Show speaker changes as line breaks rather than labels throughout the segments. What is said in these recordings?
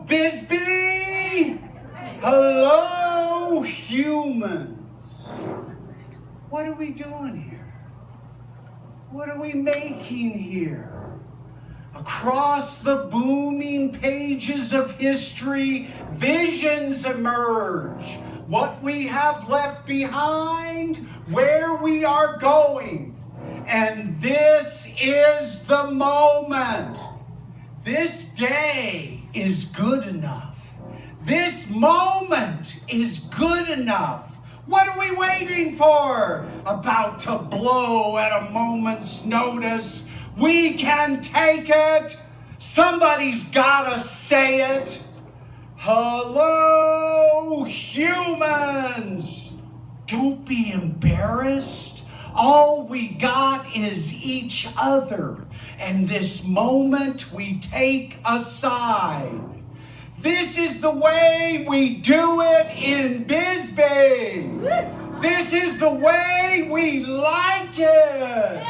Bisbee! Hello, humans. What are we doing here? What are we making here? Across the booming pages of history, visions emerge. What we have left behind, where we are going. And this is the moment. This day is good enough. This moment is good enough. What are we waiting for? About to blow at a moment's notice. We can take it. Somebody's gotta say it. Hello, humans. Don't be embarrassed. All we got is each other. And this moment we take aside. This is the way we do it in Bisbee. This is the way we like it.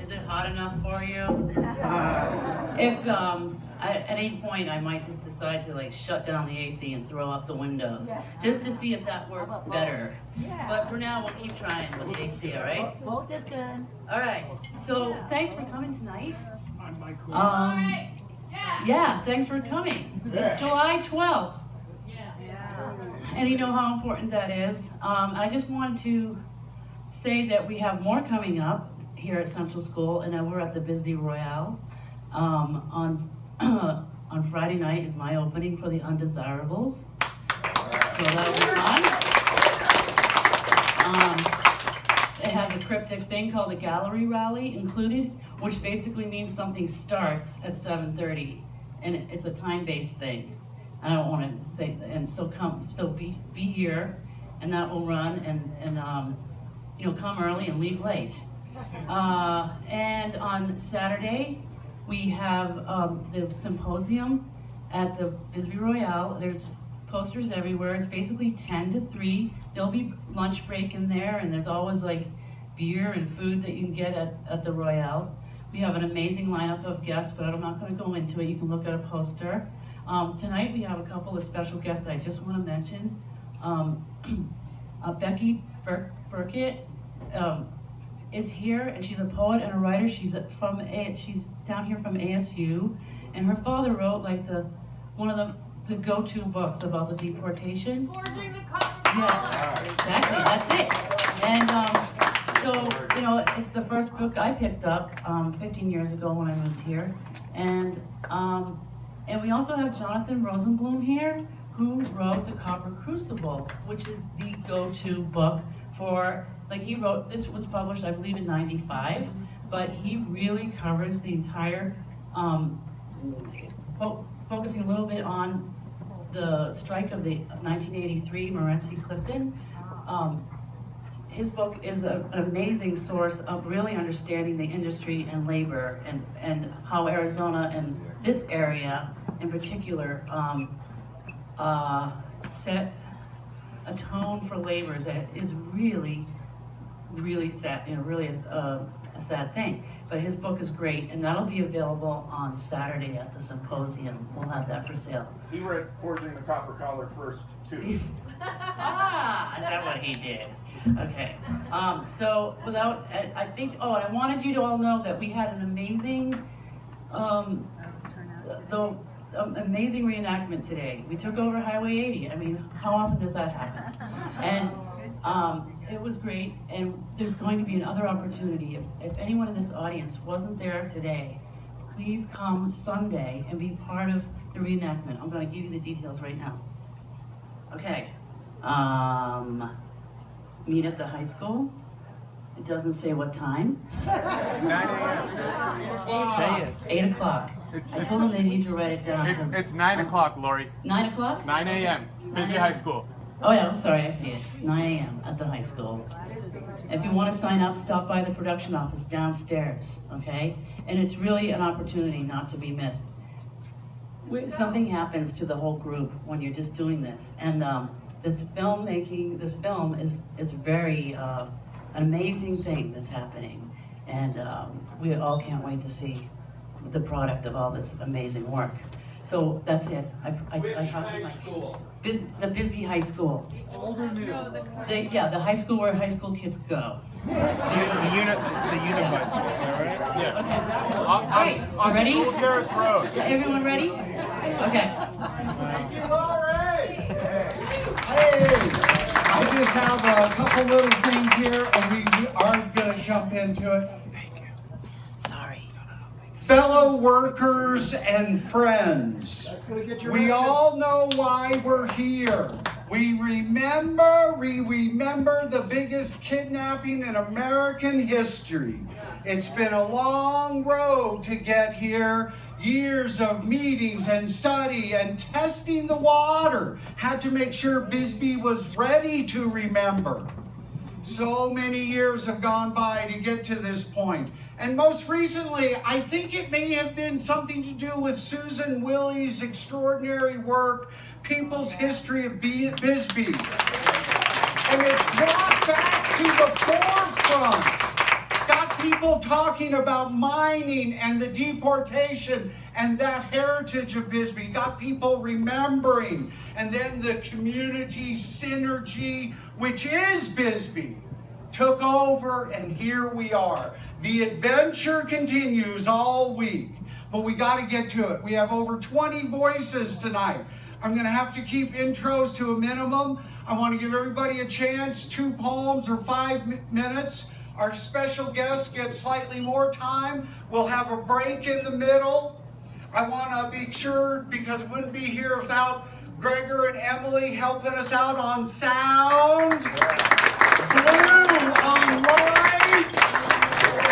Is it hot enough for you? If at any point I might just decide to like shut down the AC and throw up the windows, just to see if that works better. But for now, we'll keep trying with the AC, all right?
Both is good.
All right. So thanks for coming tonight. Yeah, thanks for coming. It's July 12th. And you know how important that is. I just wanted to say that we have more coming up here at Central School and over at the Bisbee Royale. On Friday night is my opening for the Undesirables. So that'll be fun. It has a cryptic thing called a gallery rally included, which basically means something starts at 7:30, and it's a time-based thing. I don't want to say, and so be here, and that will run, and come early and leave late. And on Saturday, we have the symposium at the Bisbee Royale. There's posters everywhere. It's basically 10 to 3. There'll be lunch break in there, and there's always like beer and food that you can get at the Royale. We have an amazing lineup of guests, but I'm not going to go into it. You can look at a poster. Tonight we have a couple of special guests I just want to mention. Becky Burkett is here, and she's a poet and a writer. She's down here from ASU, and her father wrote like one of the go-to books about the deportation.
Forging the Copper.
Yes, exactly. That's it. And so it's the first book I picked up 15 years ago when I moved here, and we also have Jonathan Rosenblum here, who wrote The Copper Crucible, which is the go-to book for. He wrote, this was published, I believe, in '95, but he really covers the entire, focusing a little bit on the strike of the 1983 Morenci-Clifton. His book is an amazing source of really understanding the industry and labor and how Arizona and this area in particular set a tone for labor that is really sad, really a sad thing. But his book is great, and that'll be available on Saturday at the symposium. We'll have that for sale.
He read Forging the Copper Collar first, too.
Is that what he did? Okay. So without, I think, and I wanted you to all know that we had an amazing, amazing reenactment today. We took over Highway 80. I mean, how often does that happen? And it was great, and there's going to be another opportunity. If anyone in this audience wasn't there today, please come Sunday and be part of the reenactment. I'm going to give you the details right now. Okay. Meet at the high school. It doesn't say what time.
9 a.m.
Say it. 8 o'clock. I told them they need to write it down.
It's 9 o'clock, Lori.
9 o'clock?
9 a.m. Bisbee High School.
Oh yeah, I'm sorry, I see it. 9 a.m. at the high school. If you want to sign up, stop by the production office downstairs, okay? And it's really an opportunity not to be missed. Something happens to the whole group when you're just doing this. And this film is very, an amazing thing that's happening. And we all can't wait to see the product of all this amazing work. So that's it. I talked to Mike. The Bisbee High School.
Old or new?
Yeah, the high school where high school kids go.
It's the unified school, is that right?
Yeah.
Okay.
On
Ready?
School Terrace Road.
Everyone ready? Okay.
Thank you, Laurie. Hey, I just have a couple little things here, and we are going to jump into it.
Sorry.
Fellow workers and friends, we all know why we're here. We remember the biggest kidnapping in American history. It's been a long road to get here. Years of meetings and study and testing the water. Had to make sure Bisbee was ready to remember. So many years have gone by to get to this point. And most recently, I think it may have been something to do with Susan Willie's extraordinary work, People's History of Bisbee. And it's brought back to the forefront. Got people talking about mining and the deportation and that heritage of Bisbee. Got people remembering. And then the community synergy, which is Bisbee, took over, and here we are. The adventure continues all week, but we got to get to it. We have over 20 voices tonight. I'm going to have to keep intros to a minimum. I want to give everybody a chance, 2 poems or 5 minutes. Our special guests get slightly more time. We'll have a break in the middle. I want to be sure, because it wouldn't be here without Gregor and Emily helping us out on sound. Blue on lights.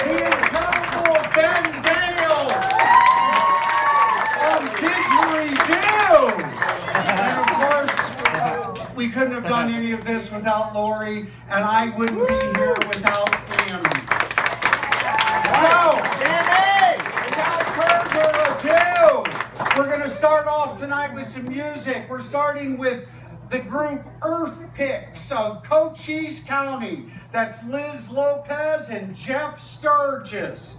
The incredible Ben Dale on didgeridoo. And of course, we couldn't have done any of this without Lori, and I wouldn't be here without Annie. So, without further ado, we're going to start off tonight with some music. We're starting with the group Earth Picks of Cochise County. That's Liz Lopez and Jeff Sturgis.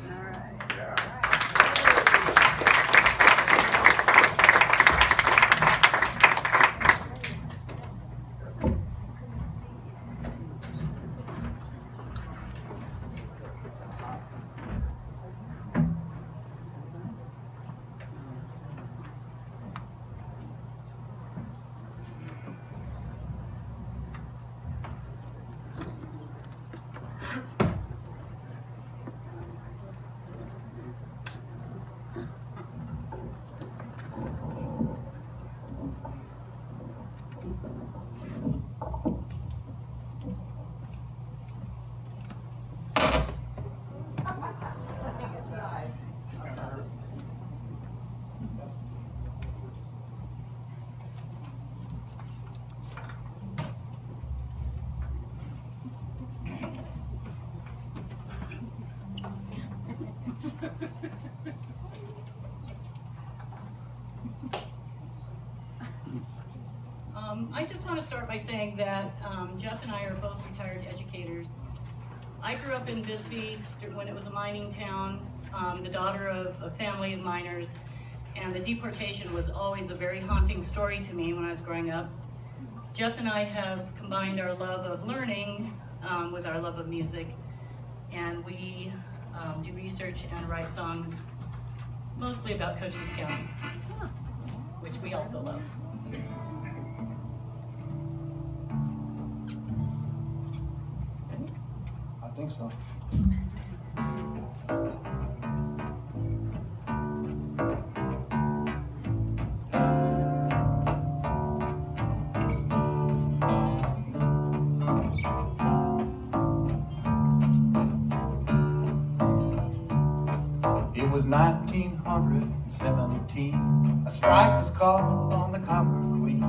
I just want to start by saying that Jeff and I are both retired educators. I grew up in Bisbee when it was a mining town, the daughter of a family of miners, and the deportation was always a very haunting story to me when I was growing up. Jeff and I have combined our love of learning with our love of music, and we do research and write songs mostly about Cochise County, which we also love.
I think so. It was 1917. A strike was called on the Copper Queen.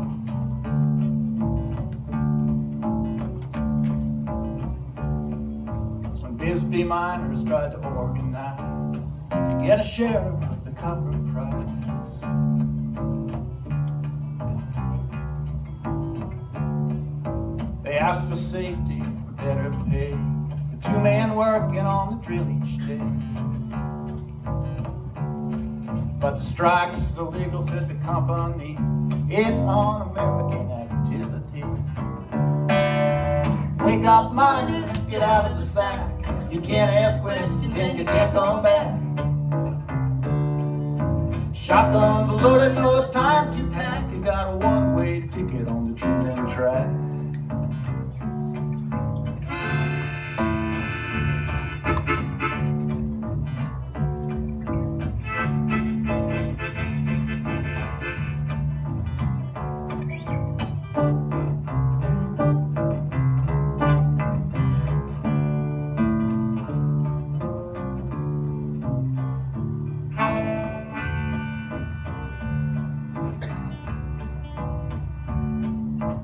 Bisbee miners tried to organize to get a share of the copper prize. They asked for safety, for better pay, for 2 men working on the drill each day. But the strike's illegal, said the company. It's un-American activity. Wake up, miners, get out of the sack. You can't ask questions and you can't come back. Shotguns are loaded, no time to pack. You got a one-way ticket on the trees and track.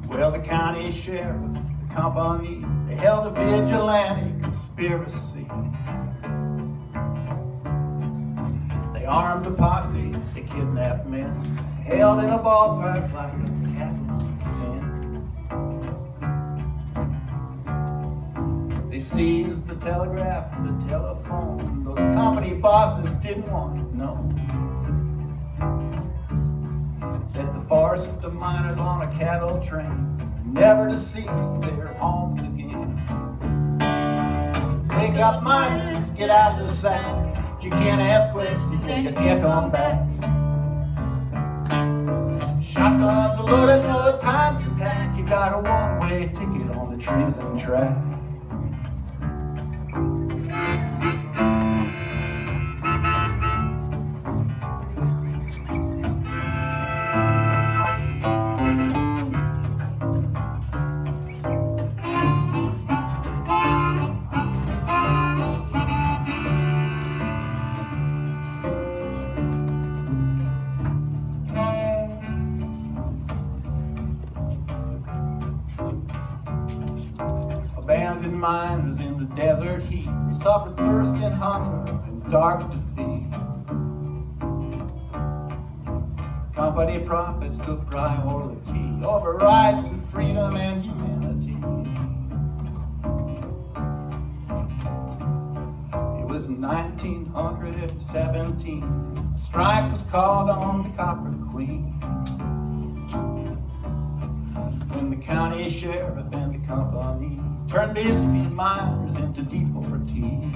Well, the county sheriff, the company, they held a vigilante conspiracy. They armed a posse, they kidnapped men, held in a ballpark like a cattle pen. They seized the telegraph, the telephone, though the company bosses didn't want to know that the forced the miners on a cattle train, never to see their homes again. Wake up, miners, get out of the sack. You can't ask questions and you can't come back. Shotguns are loaded, no time to pack. You got a one-way ticket on the trees and track. Abandoned miners in the desert heat, they suffered thirst and hunger and dark defeat. Company profits took priority over rights and freedom and humanity. It was 1917, a strike was called on the Copper Queen, when the county sheriff and the company turned Bisbee miners into deportees.